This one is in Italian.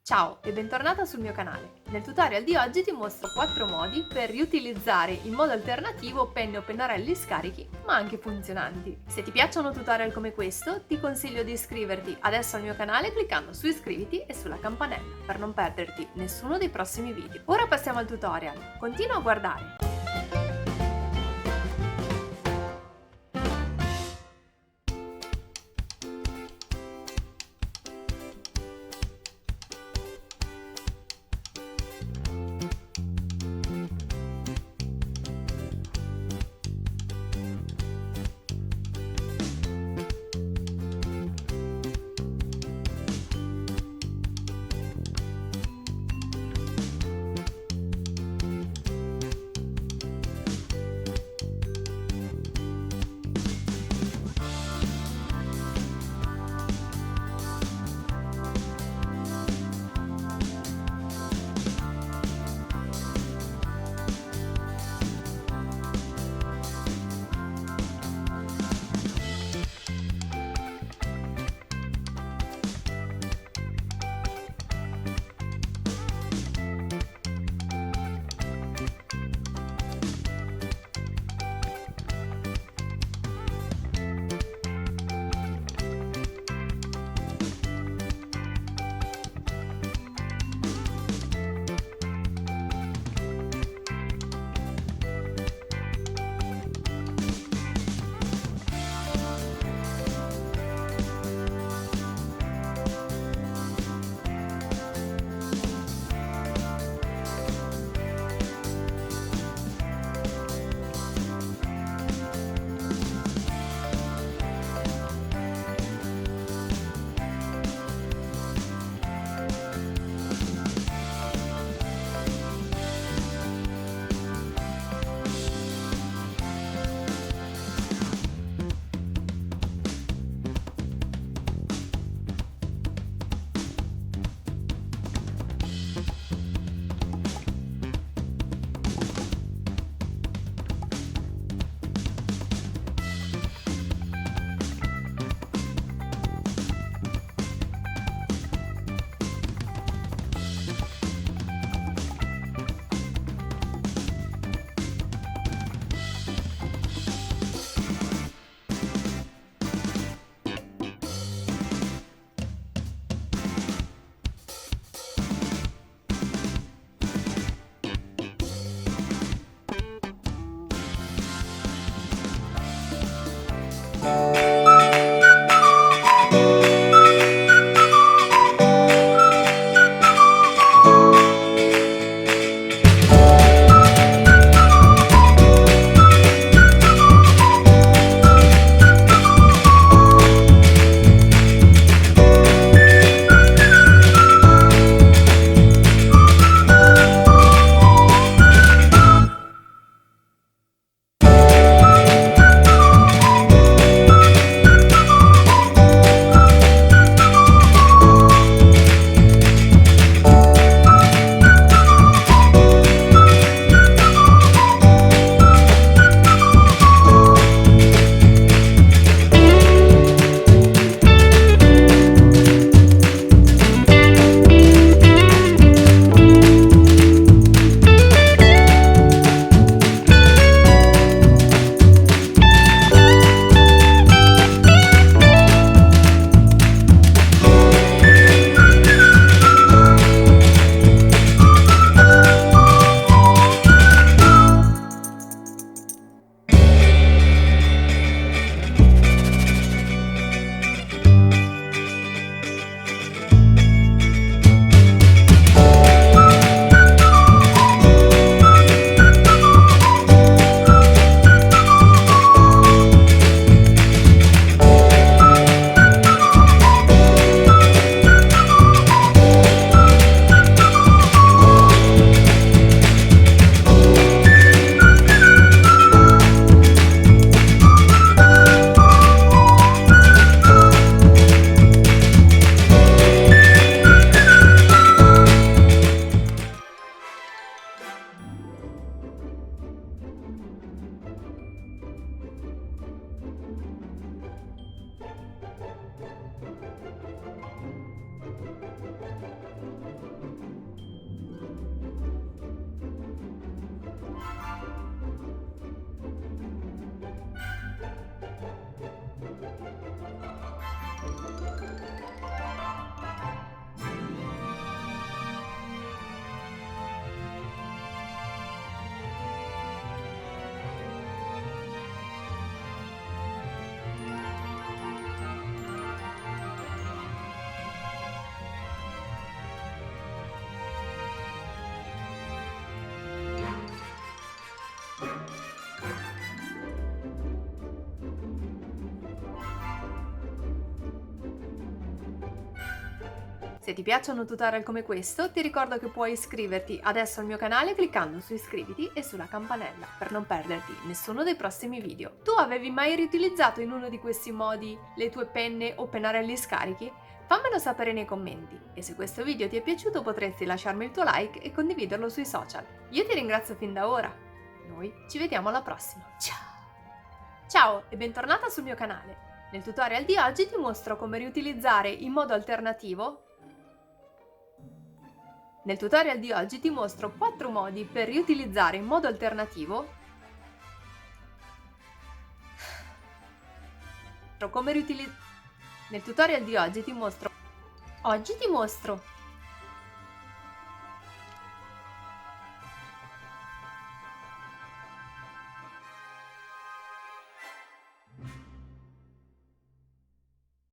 Ciao e bentornata sul mio canale. Nel tutorial di oggi ti mostro 4 modi per riutilizzare in modo alternativo penne o pennarelli scarichi, ma anche funzionanti. Se ti piacciono tutorial come questo, ti consiglio di iscriverti adesso al mio canale cliccando su iscriviti e sulla campanella per non perderti nessuno dei prossimi video. Ora passiamo al tutorial. Continua a guardare. Se ti piacciono tutorial come questo, ti ricordo che puoi iscriverti adesso al mio canale cliccando su iscriviti e sulla campanella per non perderti nessuno dei prossimi video. Tu avevi mai riutilizzato in uno di questi modi le tue penne o pennarelli scarichi? Fammelo sapere nei commenti e se questo video ti è piaciuto potresti lasciarmi il tuo like e condividerlo sui social. Io ti ringrazio fin da ora. Noi ci vediamo alla prossima. Ciao! Ciao e bentornata sul mio canale. Nel tutorial di oggi ti mostro come riutilizzare in modo alternativo. Nel tutorial di oggi ti mostro 4 modi per riutilizzare in modo alternativo come Nel tutorial di oggi ti mostro